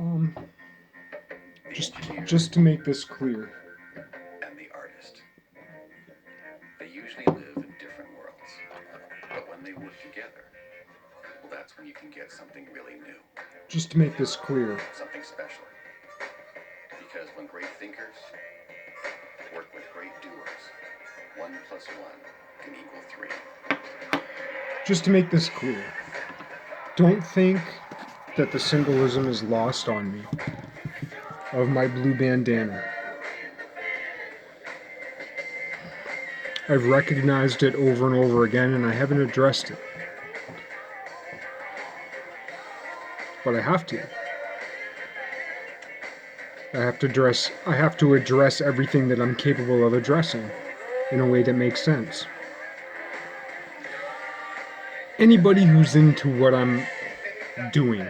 Um, The just, engineer just to make this clear, and the artist. They usually live in different worlds, but when they work together, well, that's when you can get something really new, just to make this clear, something special. Because when great thinkers work with great doers, 1 plus 1 can equal 3. just to make this clear, don't think that the symbolism is lost on me of my blue bandana. I've recognized it over and over again, and I haven't addressed it. But I have to. I have to address everything that I'm capable of addressing in a way that makes sense. Anybody who's into what I'm doing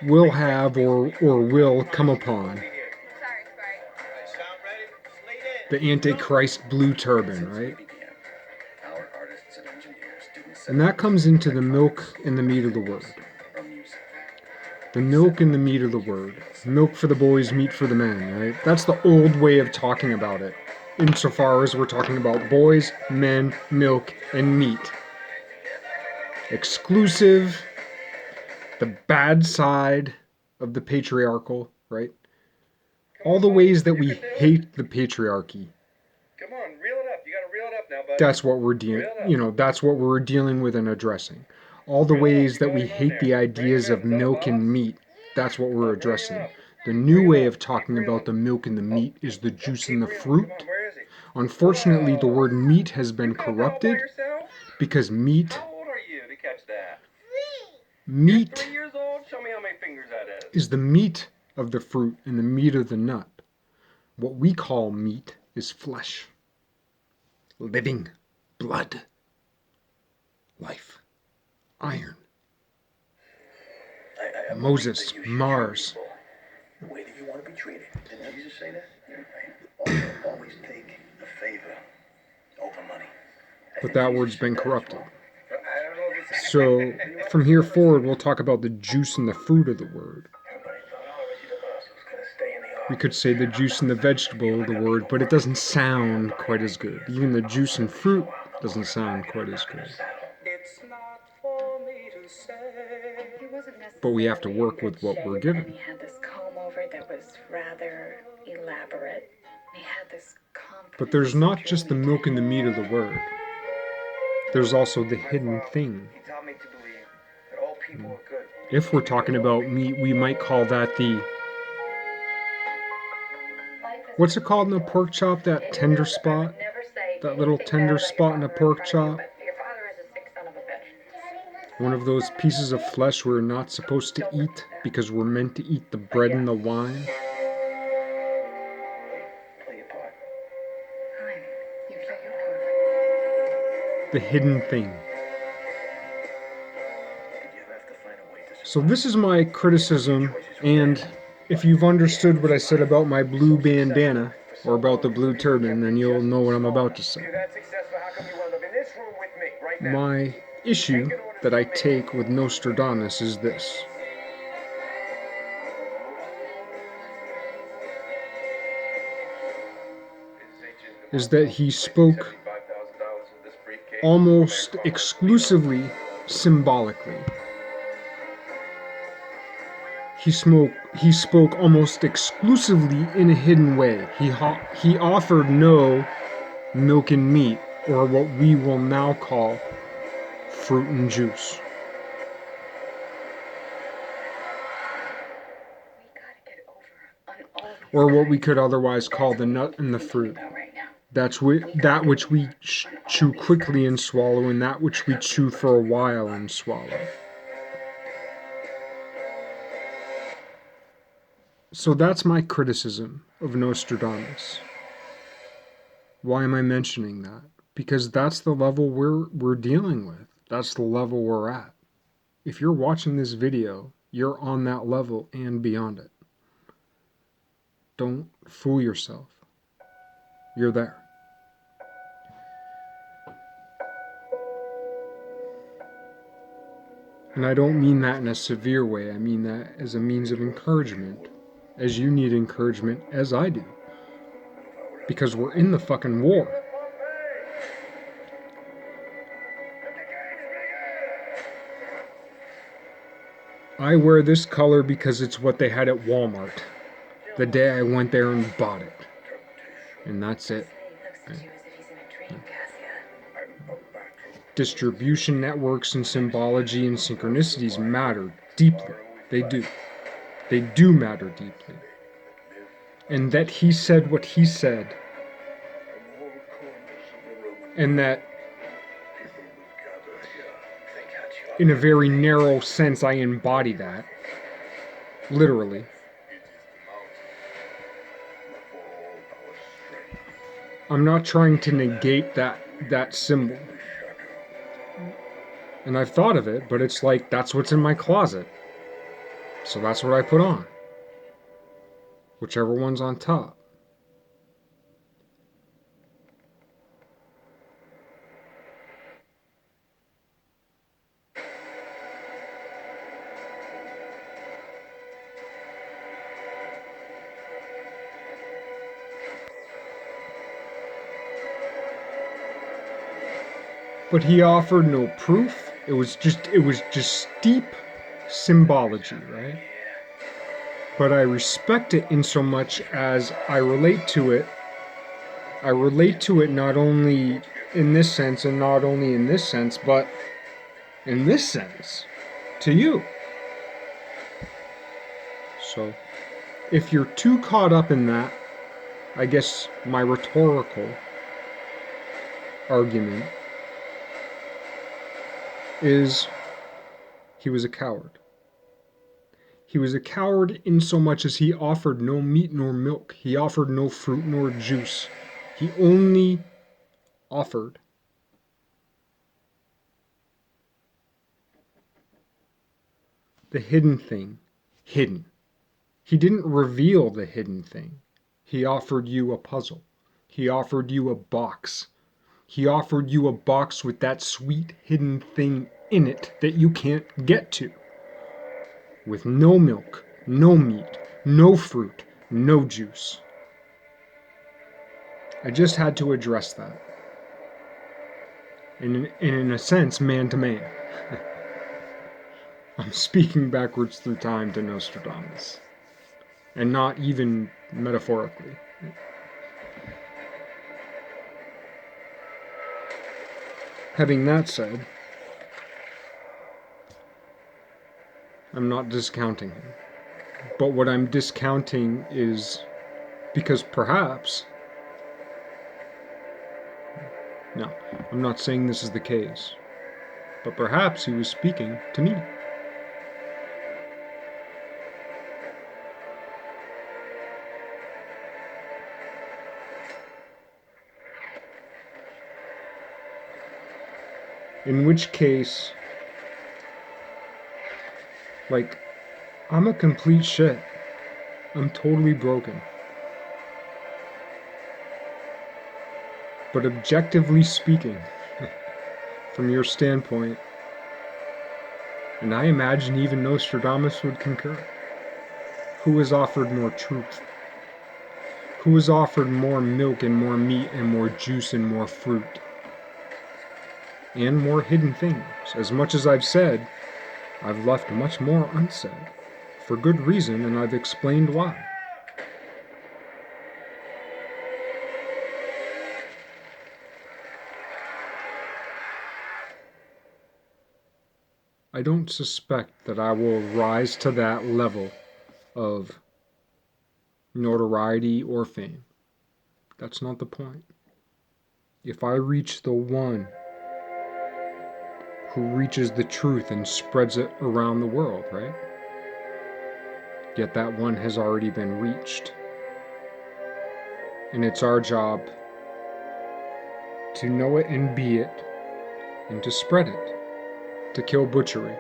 will have or will come upon the Antichrist blue turban, right? Our artists and engineers didn't set And that comes into the milk and the meat of the word. or music. The milk and the meat of the word. Milk for the boys, meat for the men, right? That's the old way of talking about it, insofar as we're talking about boys, men, milk, and meat. Exclusive, the bad side of the patriarchal, right? All the ways that we hate the patriarchy. Come on, reel it up. You gotta reel it up now, buddy. That's what we're dealing with and addressing. All the ways that we hate the ideas of milk and meat, that's what we're addressing. The new way of talking about the milk and the meat is the juice and the fruit. Unfortunately, the word meat has been corrupted because meat. How old are you to catch that? Meat 3 years old? Show me how many fingers that is the meat of the fruit and the meat of the nut. What we call meat is flesh, living, blood, life, iron. I Moses, believe that you should Mars. treat people the way that you want to be treated. Didn't Jesus say that? Also, always take a favor over money. But that word's been corrupted. I don't know if it's So from here forward, we'll talk about the juice and the fruit of the word. Everybody thought our vegetable was gonna stay in the We ark. could say the juice and the vegetable of the word, but it doesn't sound quite as good. Even the juice and fruit doesn't sound quite as good. It's not for me to say. But we have to work with what we're given. And he had this comb over that was rather elaborate. He had this confidence. But there's not just the milk and the meat of the word. There's also the hidden thing. He taught me to believe that all people are good. If we're talking about meat, we might call that the... What's it called in a pork chop, that tender spot? That little tender spot in a pork chop? One of those pieces of flesh we're not supposed to eat because we're meant to eat the bread and the wine. Play your part. You play your part. The hidden thing. You have to find a way to So this is my criticism, and if you've understood what I said about my blue bandana, or about the blue turban, then you'll know what I'm about to say. You're that successful, how come you wound up in this room with me right now? My issue that I take with Nostradamus is this. Is that he spoke almost exclusively symbolically. He spoke almost exclusively in a hidden way. He offered no milk and meat, or what we will now call fruit and juice. Or what we could otherwise call the nut and the fruit. That's that which we chew quickly and swallow, and that which we chew for a while and swallow. So that's my criticism of Nostradamus. Why am I mentioning that? Because that's the level we're dealing with. That's the level we're at. If you're watching this video, you're on that level and beyond it. Don't fool yourself. You're there. And I don't mean that in a severe way. I mean that as a means of encouragement. As you need encouragement, as I do. Because we're in the fucking war. I wear this color because it's what they had at Walmart the day I went there and bought it. And that's it. Distribution networks and symbology and synchronicities matter deeply. They do. They do matter deeply. And that he said what he said, and that in a very narrow sense I embody that, literally. I'm not trying to negate that symbol. And I've thought of it, but it's like that's what's in my closet. So that's what I put on. Whichever one's on top. But he offered no proof. It was just steep symbology, right? But I respect it in so much as I relate to it. I relate to it not only in this sense and not only in this sense, but in this sense to you. So if you're too caught up in that, I guess my rhetorical argument is he was a coward. He was a coward in so much as he offered no meat nor milk. He offered no fruit nor juice. He only offered the hidden thing, hidden. He didn't reveal the hidden thing. He offered you a puzzle. He offered you a box. He offered you a box with that sweet hidden thing in it that you can't get to. With no milk, no meat, no fruit, no juice. I just had to address that. And in a sense, man to man. I'm speaking backwards through time to Nostradamus. And not even metaphorically. Having that said, I'm not discounting him. But what I'm discounting is because perhaps, no, I'm not saying this is the case, but perhaps he was speaking to me. In which case, like, I'm a complete shit. I'm totally broken. But objectively speaking, from your standpoint, and I imagine even Nostradamus would concur, who has offered more truth? Who has offered more milk and more meat and more juice and more fruit? And more hidden things. As much as I've said, I've left much more unsaid. For good reason, and I've explained why. I don't suspect that I will rise to that level of notoriety or fame. That's not the point. If I reach the one who reaches the truth and spreads it around the world, right? Yet that one has already been reached. And it's our job to know it and be it, and to spread it, to kill butchery,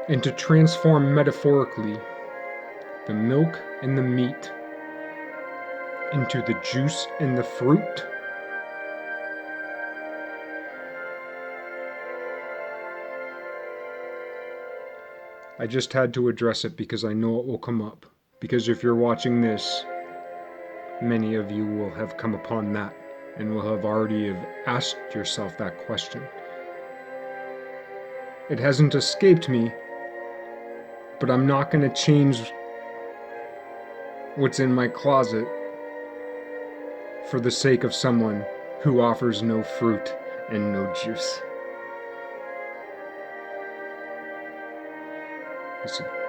and to transform metaphorically the milk and the meat into the juice and the fruit I just had to address it because I know it will come up. Because if you're watching this, many of you will have come upon that and will have already have asked yourself that question. It hasn't escaped me, but I'm not going to change what's in my closet for the sake of someone who offers no fruit and no juice. You see.